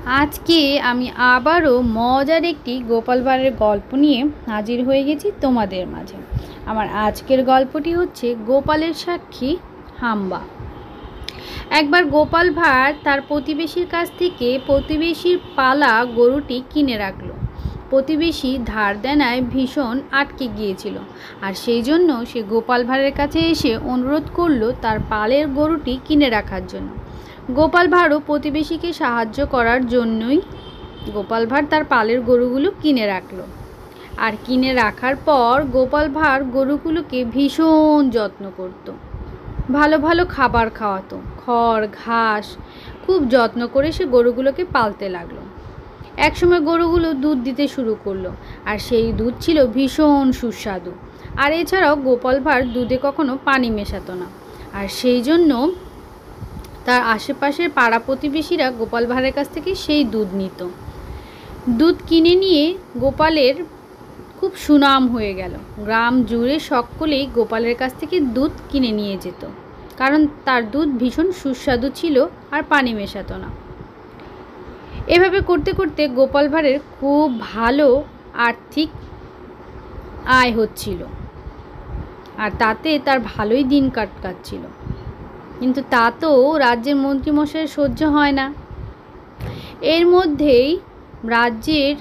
আজকে আমি আবারও মজার একটি গোপাল ভাঁড়ের গল্প নিয়ে হাজির হয়ে গেছি তোমাদের মাঝে। আমার আজকের গল্পটি হচ্ছে গোপালের সাক্ষী হাম্বা। একবার গোপাল ভাঁড় তার প্রতিবেশীর কাছ থেকে প্রতিবেশীর পালা গরুটি কিনে রাখলো। প্রতিবেশী ধার দেনায় ভীষণ আটকে গিয়েছিল, আর সেই জন্য সে গোপাল ভাঁড়ের কাছে এসে অনুরোধ করলো তার পালের গরুটি কিনে রাখার জন্য। গোপাল ভাঁড়ও প্রতিবেশীকে সাহায্য করার জন্যই গোপাল ভাঁড় তার পালের গরুগুলো কিনে রাখলো। আর কিনে রাখার পর গোপাল ভাঁড় গরুগুলোকে ভীষণ যত্ন করত, ভালো ভালো খাবার খাওয়াতো, খড় ঘাস খুব যত্ন করে সে গরুগুলোকে পালতে লাগলো। একসময় গরুগুলো দুধ দিতে শুরু করলো, আর সেই দুধ ছিল ভীষণ সুস্বাদু। আর এছাড়াও গোপাল ভাঁড় দুধে কখনো পানি মেশাতো না, আর সেই জন্য তার আশেপাশের পাড়া প্রতিবেশীরা গোপাল ভাঁড়ের কাছ থেকে সেই দুধ নিত। দুধ কিনে নিয়ে গোপালের খুব সুনাম হয়ে গেল। গ্রাম জুড়ে সকলেই গোপালের কাছ থেকে দুধ কিনে নিয়ে যেত, কারণ তার দুধ ভীষণ সুস্বাদু ছিল আর পানি মেশাতো না। এভাবে করতে করতে গোপাল ভাঁড়ের খুব ভালো আর্থিক আয় হচ্ছিল, আর তাতে তার ভালোই দিন কাটছিল। কিন্তু তা তো রাজ্যের মন্ত্রীমশাইয়ের সহ্য হয় না। এর মধ্যেই রাজ্যের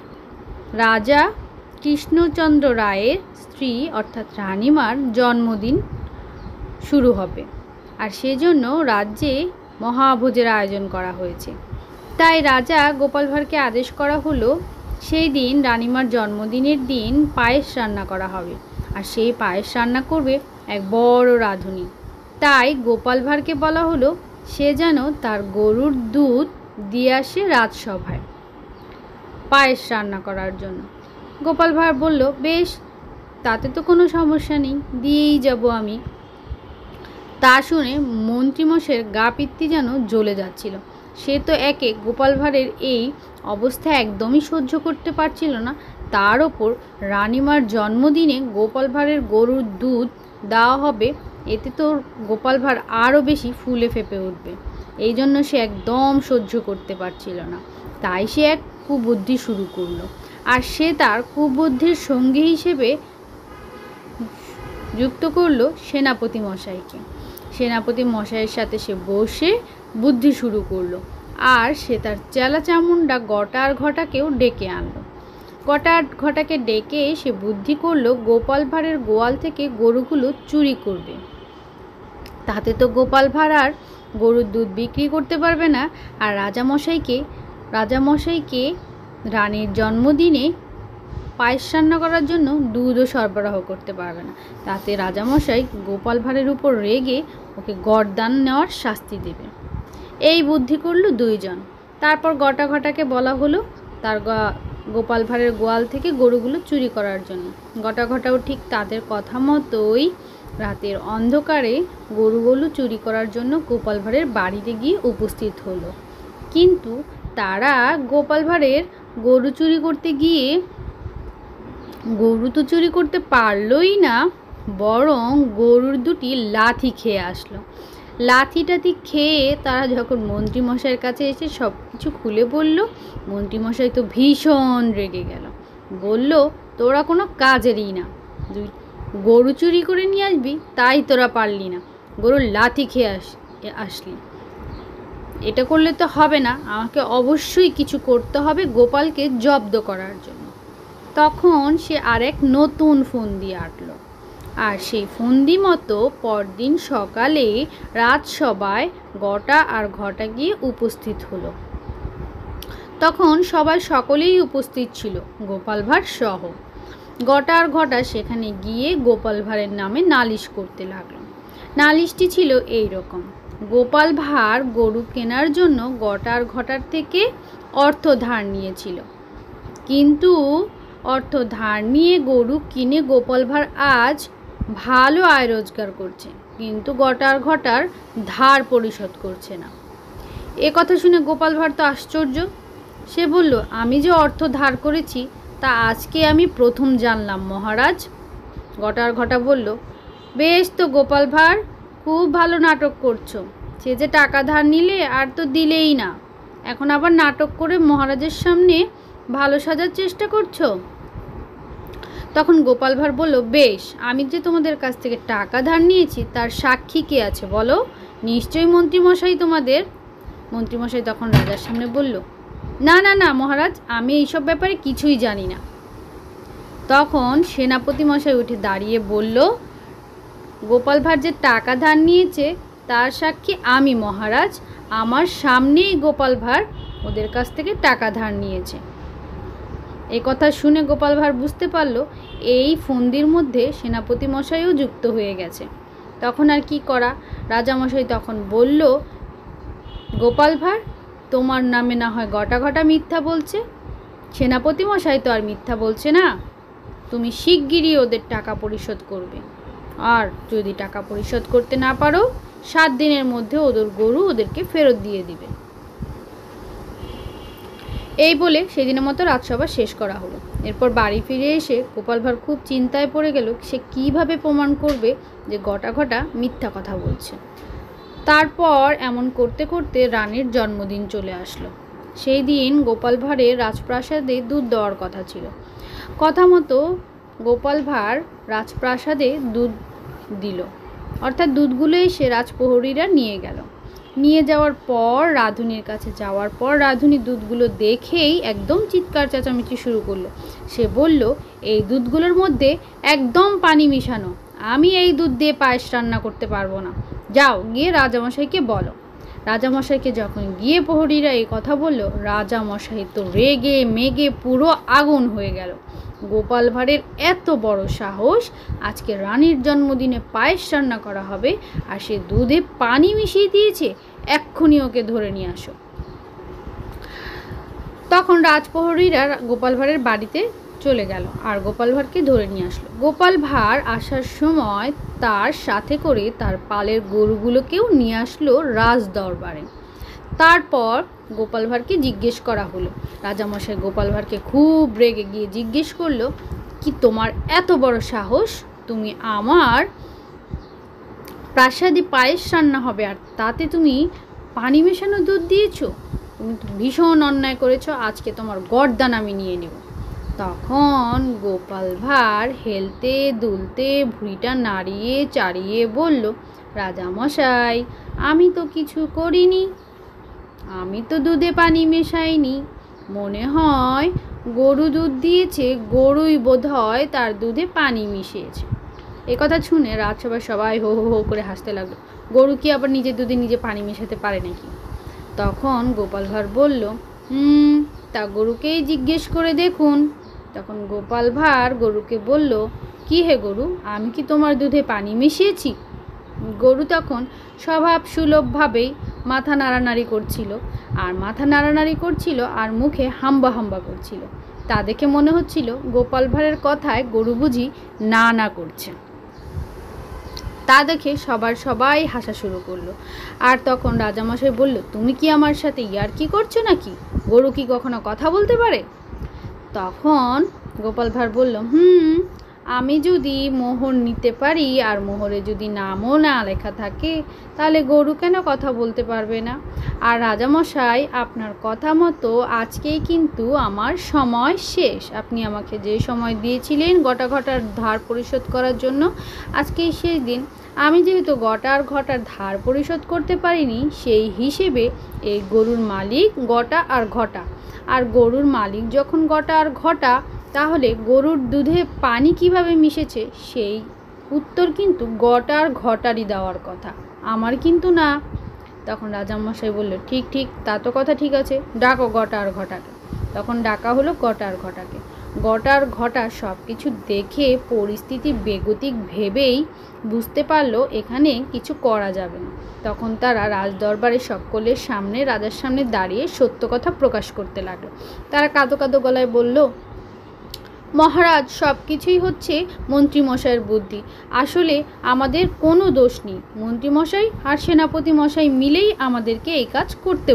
রাজা কৃষ্ণচন্দ্র রায়ের স্ত্রী অর্থাৎ রানীমার জন্মদিন শুরু হবে, আর সেজন্য রাজ্যে মহাভোজের আয়োজন করা হয়েছে। তাই রাজা গোপাল ভাঁড়কে আদেশ করা হলো সেই দিন রানীমার জন্মদিনের দিন পায়েস রান্না করা হবে, আর সেই পায়েস রান্না করবে এক বড় রাঁধুনি। তাই গোপাল ভাঁড়কে বলা হলো সে যেন তার গরুর দুধ দিয়ে আসে রাজসভায় পায়েস রান্না করার জন্য। গোপাল ভাঁড় বলল, বেশ, তাতে তো কোনো সমস্যা নেই, দিয়েই যাব আমি। তা শুনে মন্ত্রীমশাইয়ের গা পিত্তি যেন জ্বলে যাচ্ছিল। সে তো একে গোপাল ভাঁড়ের এই অবস্থা একদমই সহ্য করতে পারছিল না, তার ওপর রানীমার জন্মদিনে গোপাল ভাঁড়ের গরুর দুধ দেওয়া হবে, এতে তো গোপাল ভাঁড় আরও বেশি ফুলে ফেঁপে উঠবে। এই জন্য সে একদম সহ্য করতে পারছিল না। তাই সে এক কুবুদ্ধি শুরু করলো, আর সে তার কুবুদ্ধির সঙ্গী হিসেবে যুক্ত করলো সেনাপতি মশাইকে। সেনাপতি মশাইয়ের সাথে সে বসে বুদ্ধি শুরু করলো, আর সে তার চেলা চামুন্ডা গটা আর ঘটাকেও ডেকে আনলো। গটা আর ঘটাকে ডেকে সে বুদ্ধি করলো গোপাল ভাঁড়ের গোয়াল থেকে গরুগুলো চুরি করবে। তাতে তো গোপাল ভাঁড় আর গরুর দুধ বিক্রি করতে পারবে না, আর রাজামশাইকে রানীর জন্মদিনে পায়েস রান্না করার জন্য দুধও সরবরাহ করতে পারবে না। তাতে রাজামশাই গোপাল ভাঁড়ের উপর রেগে ওকে গরদান নেওয়ার শাস্তি দেবে। এই বুদ্ধি করলো দুইজন। তারপর গটা ঘটাকে বলা হলো তার গোপাল ভাঁড়ের গোয়াল থেকে গরুগুলো চুরি করার জন্য। গটা ঘটাও ঠিক তাদের কথা মতোই রাতের অন্ধকারে গরুগুলো চুরি করার জন্য গোপাল ভাঁড়ের বাড়িতে গিয়ে উপস্থিত হলো। কিন্তু তারা গোপাল ভাঁড়ের গরু চুরি করতে গিয়ে গরু তো চুরি করতে পারলই না, বরং গরুর দুটি লাথি খেয়ে আসলো। লাথি টাথি খেয়ে তারা যখন মন্ত্রীমশাইয়ের কাছে এসে সব কিছু খুলে বলল, মন্ত্রীমশাই তো ভীষণ রেগে গেল। বলল, তোরা কোনো কাজেরই না, তুই গরু চুরি করে নিয়ে আসবি, তাই তোরা পারলি না, গরুর লাথি খেয়ে আসলি। এটা করলে তো হবে না, আমাকে অবশ্যই কিছু করতে হবে গোপালকে জব্দ করার জন্য। তখন সে আরেক নতুন ফন্দি আঁটলো, আর সেই ফন্দি মতো পরদিন সকালে রাজসভায় গটা আর ঘটা গিয়ে উপস্থিত হলো। তখন সকলেই উপস্থিত ছিল, গোপাল ভাঁড় সহ। গটা আর ঘটা সেখানে গিয়ে গোপাল ভাঁড়ের নামে নালিশ করতে লাগলো। নালিশটি ছিল এই রকম: গোপাল ভাঁড় গরু কেনার জন্য গটা আর ঘটার থেকে অর্থ ধার নিয়েছিল, কিন্তু অর্থ ধার নিয়ে গরু কিনে গোপাল ভাঁড় আজ ভালো আয় রোজগার করছে, কিন্তু গটা আর ঘটার ধার পরিশোধ করছে না। এ কথা শুনে গোপাল ভাঁড় তো আশ্চর্য। সে বলল, আমি যে অর্থ ধার করেছি তা আজকে আমি প্রথম জানলাম মহারাজ। গটা আর ঘটা বলল, বেশ তো গোপাল ভাঁড়, খুব ভালো নাটক করছো, সে যে টাকা ধার নিলে আর তো দিলেই না, এখন আবার নাটক করে মহারাজের সামনে ভালো সাজার চেষ্টা করছো? তখন গোপাল ভাঁড় বলল, বেশ, আমি যে তোমাদের কাছ থেকে টাকা ধার নিয়েছি তার সাক্ষী কে আছে বলো? নিশ্চয়ই মন্ত্রীমশাই তোমাদের। মন্ত্রীমশাই তখন রাজার সামনে বলল, না না না মহারাজ, আমি এইসব ব্যাপারে কিছুই জানি না। তখন সেনাপতি মশাই উঠে দাঁড়িয়ে বলল, গোপাল ভাঁড় যে টাকা ধার নিয়েছে তার সাক্ষী আমি মহারাজ। আমার সামনেই গোপাল ভাঁড় ওদের কাছ থেকে টাকা ধার নিয়েছে। এই কথা শুনে গোপাল ভাঁড় বুঝতে পারল এই ফন্দির মধ্যে সেনাপতি মশাইও যুক্ত হয়ে গেছে। তখন আর কি করা, রাজামশাই তখন বলল, গোপাল ভাঁড়, তোমার নামে না হয় ঘটা ঘটা মিথ্যা বলছে, সেনাপতি মশাই তো আর মিথ্যা বলছে না। তুমি শিগগিরই ওদের টাকা পরিশোধ করবে, আর যদি টাকা পরিশোধ করতে না পারো 7 দিনের মধ্যে ওদের গরু ওদেরকে ফেরত দিয়ে দিবে। এই বলে সেদিনের মতো রাজসভা শেষ করা হলো। এরপর বাড়ি ফিরে এসে গোপাল ভাঁড় খুব চিন্তায় পড়ে গেল সে কিভাবে প্রমাণ করবে যে ঘটা ঘটা মিথ্যা কথা বলছে। তারপর এমন করতে করতে রানীর জন্মদিন চলে আসলো। সেই দিন গোপাল ভাঁড়ের রাজপ্রাসাদে দুধ দেওয়ার কথা ছিল। কথা মতো গোপাল ভাঁড় রাজপ্রাসাদে দুধ দিল, অর্থাৎ দুধগুলো এসে রাজপ্রহরীরা নিয়ে গেল। নিয়ে যাওয়ার পর রাঁধুনির কাছে যাওয়ার পর রাঁধুনি দুধগুলো দেখেই একদম চিৎকার চেঁচামেচি শুরু করলো। সে বলল, এই দুধগুলোর মধ্যে একদম পানি মিশানো, আমি এই দুধ দিয়ে পায়েস রান্না করতে পারবো না। যাও গিয়ে রাজামশাইকে বলো। রাজামশাইকে যখন গিয়ে প্রহরীরা এই কথা বলল, রাজামশাই তো রেগে মেগে পুরো আগুন হয়ে গেল। গোপাল ভাঁড়ের এত বড় সাহস, আজকে রানীর জন্মদিনে পায়েস রান্না করা হবে আর সে দুধে পানি মিশিয়ে দিয়েছে, এক্ষুনি ওকে ধরে নিয়ে আসো। তখন রাজপ্রহরীরা গোপাল ভাঁড়ের বাড়িতে চলে গেল আর গোপাল ভাঁড়কে ধরে নিয়ে আসলো। গোপাল ভাঁড় আসার সময় তার সাথে করে তার পালের গরুগুলোকেও নিয়ে আসলো রাজ দরবারে। তারপর গোপাল ভাঁড়কে জিজ্ঞেস করা হলো। রাজামশাই গোপাল ভাঁড়কে খুব রেগে গিয়ে জিজ্ঞেস করলো, কি তোমার এত বড় সাহস, তুমি আমার প্রাসাদে পায়েস রান্না হবে আর তাতে তুমি পানি মেশানো দুধ দিয়েছো? তুমি তো ভীষণ অন্যায় করেছো, আজকে তোমার গর্দান আমি নিয়ে নেব। তখন গোপাল ভাঁড় হেলতে দুলতে ভুঁড়িটা নাড়িয়ে চাড়িয়ে বলল, রাজামশাই, আমি তো কিছু করিনি, আমি তো দুধে পানি মেশাইনি, মনে হয় গরু দুধ দিয়েছে, গরুই বোধহয় তার দুধে পানি মিশিয়েছে। একথা শুনে রাজসভায় সবাই হো হো হো করে হাসতে লাগলো। গরু কি আবার নিজের দুধে নিজে পানি মেশাতে পারে নাকি? তখন গোপাল ভাঁড় বলল, তা গরুকেই জিজ্ঞেস করে দেখুন। তখন গোপাল ভাঁড় গরুকে বলল, কি হে গরু, আমি কি তোমার দুধে পানি মিশিয়েছি? গরু তখন স্বভাব সুলভভাবেই মাথা নাড়ানাড়ি করছিল আর মুখে হাম্বা হাম্বা করছিল। তা দেখে মনে হচ্ছিল গোপাল ভাঁড়ের কথায় গরু বুঝি না না করছে। তা দেখে সবাই হাসা শুরু করলো। আর তখন রাজামশাই বলল, তুমি কি আমার সাথে ইয়ার্কি করছো নাকি? গরু কি কখনো কথা বলতে পারে? তখন গোপাল ভাঁড় বলল, আমি যদি মোহর নিতে পারি আর মোহরে যদি নামও না লেখা থাকে তাহলে গরু কেন কথা বলতে পারবে না? আর রাজামশাই, আপনার কথা মতো আজকেই কিন্তু আমার সময় শেষ। আপনি আমাকে যে সময় দিয়েছিলেন গোটা ঘটার ধার পরিশোধ করার জন্য, আজকেই সেই দিন। আমি যেহেতু গোটার ঘটার ধার পরিশোধ করতে পারিনি, সেই হিসেবে এই গরুর মালিক গোটা আর ঘটা। আর গরুর মালিক যখন গোটা আর ঘটা, তাহলে গরুর দুধে পানি কিভাবে মিশেছে সেই উত্তর কিন্তু গোটা আর ঘটারই দেওয়ার কথা, আমার কিন্তু না। তখন রাজামশাই বলল, ঠিক ঠিক, তা তো কথা ঠিক আছে, ডাকো গোটা আর ঘটাকে। তখন ডাকা হলো গোটা আর ঘটাকে। গোটা আর ঘটা সব কিছু দেখে পরিস্থিতি বেগতিক ভেবেই বুঝতে পারলো এখানে কিছু করা যাবে না। তখন তারা রাজদরবারে সকলের সামনে রাজার সামনে দাঁড়িয়ে সত্য কথা প্রকাশ করতে লাগলো। তারা কাঁদো কাঁদো গলায় বলল, মহারাজ, সব কিছুই হচ্ছে মন্ত্রীমশাইয়ের বুদ্ধি, আসলে আমাদের কোনো দোষ নেই। মন্ত্রীমশাই আর সেনাপতি মশাই মিলেই আমাদেরকে এই কাজ করতে